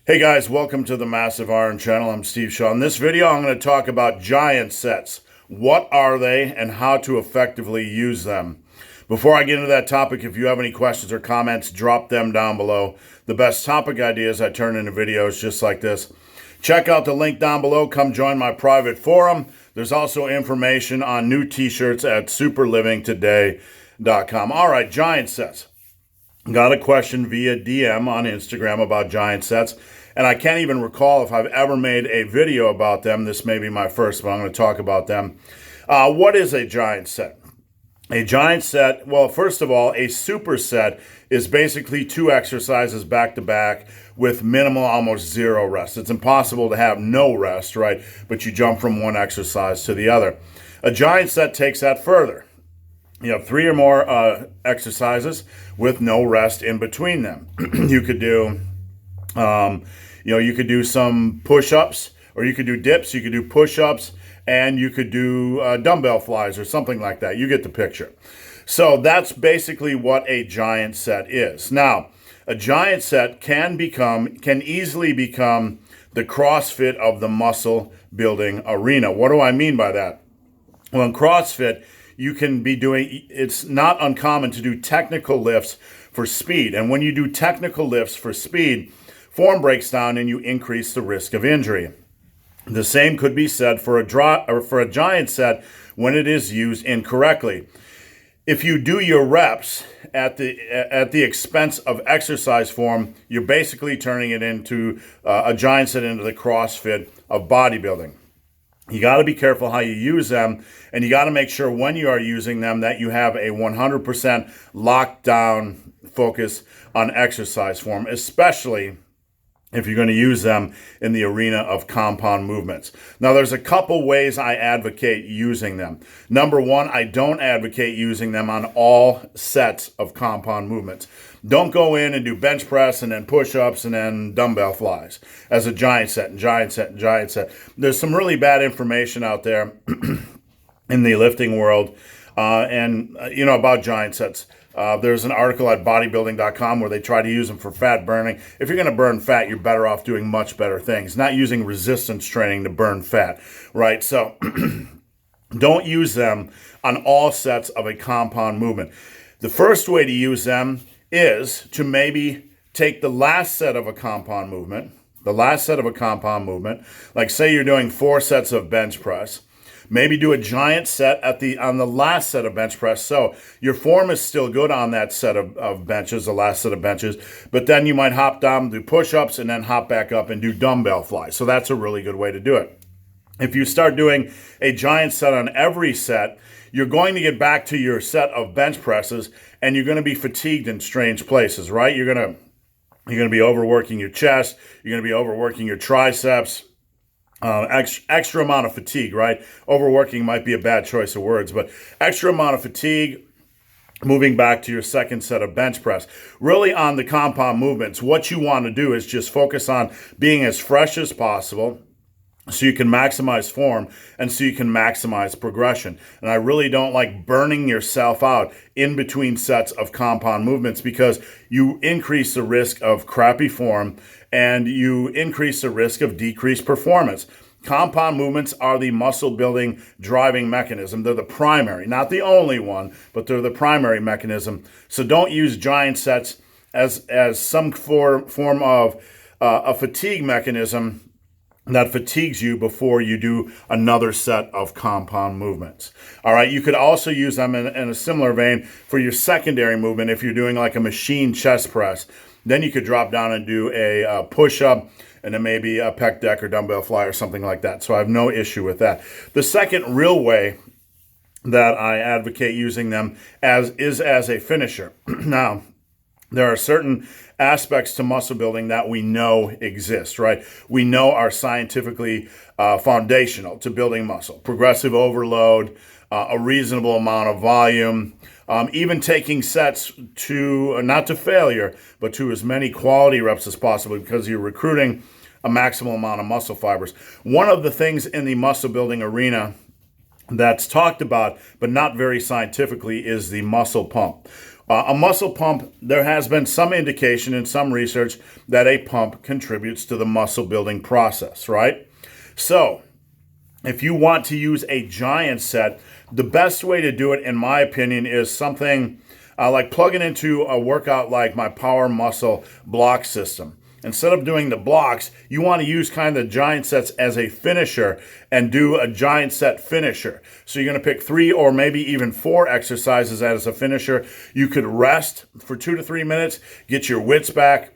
Hey guys, welcome to the Massive Iron Channel. I'm Steve Shaw. In this video, I'm going to talk about giant sets. What are they and how to effectively use them? Before I get into that topic, if you have any questions or comments, drop them down below. The best topic ideas I turn into videos just like this. Check out the link down below. Come join my private forum. There's also information on new t-shirts at superlivingtoday.com. All right, giant sets. Got a question via DM on Instagram about giant sets, and I can't even recall if I've ever made a video about them. This may be my first, but I'm going to talk about them. What is a giant set? A giant set, well, first of all, a superset is basically 2 exercises back to back with minimal, almost zero rest. It's impossible to have no rest, right? But you jump from one exercise to the other. A giant set takes that further. You have 3 or more exercises with no rest in between them. You could do, you could do some push-ups, or you could do dips. You could do push-ups, and you could do dumbbell flies or something like that. You get the picture. So that's basically what a giant set is. Now, a giant set can easily become the CrossFit of the muscle building arena. What do I mean by that? Well, in CrossFit, you can be doing, it's not uncommon to do technical lifts for speed. And when you do technical lifts for speed, form breaks down and you increase the risk of injury. The same could be said for a giant set when it is used incorrectly. If you do your reps at the expense of exercise form, you're basically turning it into a giant set into the CrossFit of bodybuilding. You got to be careful how you use them, and you got to make sure when you are using them that you have a 100% lockdown focus on exercise form, especially if you're going to use them in the arena of compound movements. Now, there's a couple ways I advocate using them. Number one, I don't advocate using them on all sets of compound movements. Don't go in and do bench press and then push-ups and then dumbbell flies as a giant set and giant set and giant set. There's some really bad information out there in the lifting world about giant sets. There's an article at bodybuilding.com where they try to use them for fat burning. If you're going to burn fat, you're better off doing much better things, not using resistance training to burn fat, right? So don't use them on all sets of a compound movement. The first way to use them is to maybe take the last set of a compound movement, like say you're doing 4 sets of bench press. Maybe do a giant set on the last set of bench press. So your form is still good on that set of benches, the last set of benches, but then you might hop down, do push-ups, and then hop back up and do dumbbell flies. So that's a really good way to do it. If you start doing a giant set on every set, you're going to get back to your set of bench presses, and you're going to be fatigued in strange places, right? You're going to be overworking your chest. You're going to be overworking your triceps. Extra amount of fatigue, right? Overworking might be a bad choice of words, but extra amount of fatigue. Moving back to your second set of bench press. Really on the compound movements, what you want to do is just focus on being as fresh as possible, so you can maximize form and so you can maximize progression. And I really don't like burning yourself out in between sets of compound movements, because you increase the risk of crappy form and you increase the risk of decreased performance. Compound movements are the muscle building driving mechanism. They're the primary, not the only one, but they're the primary mechanism. So don't use giant sets as some form of a fatigue mechanism that fatigues you before you do another set of compound movements. All right, you could also use them in a similar vein for your secondary movement. If you're doing like a machine chest press, then you could drop down and do a push-up and then maybe a pec deck or dumbbell fly or something like that. So I have no issue with that. The second real way that I advocate using them is as a finisher. Now, there are certain aspects to muscle building that we know exist, right? We know are scientifically foundational to building muscle. Progressive overload, a reasonable amount of volume, even taking sets to, not to failure, but to as many quality reps as possible, because you're recruiting a maximal amount of muscle fibers. One of the things in the muscle building arena that's talked about, but not very scientifically, is the muscle pump. A muscle pump, there has been some indication in some research that a pump contributes to the muscle building process, right? So, if you want to use a giant set, the best way to do it, in my opinion, is something like plugging into a workout like my Power Muscle block system. Instead of doing the blocks, you want to use kind of the giant sets as a finisher and do a giant set finisher. So you're going to pick 3 or maybe even 4 exercises as a finisher. You could rest for 2 to 3 minutes, get your wits back,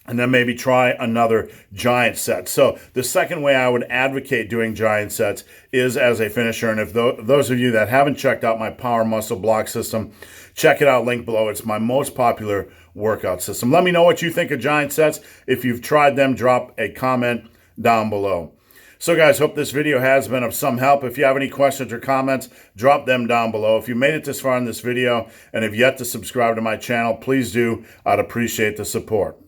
and then maybe try another giant set. So the second way I would advocate doing giant sets is as a finisher. And if those of you that haven't checked out my Power Muscle block system, check it out, link below. It's my most popular workout system. Let me know what you think of giant sets. If you've tried them, drop a comment down below. So guys, hope this video has been of some help. If you have any questions or comments, drop them down below. If you made it this far in this video and have yet to subscribe to my channel, please do. I'd appreciate the support.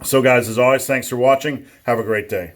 So guys, as always, thanks for watching. Have a great day.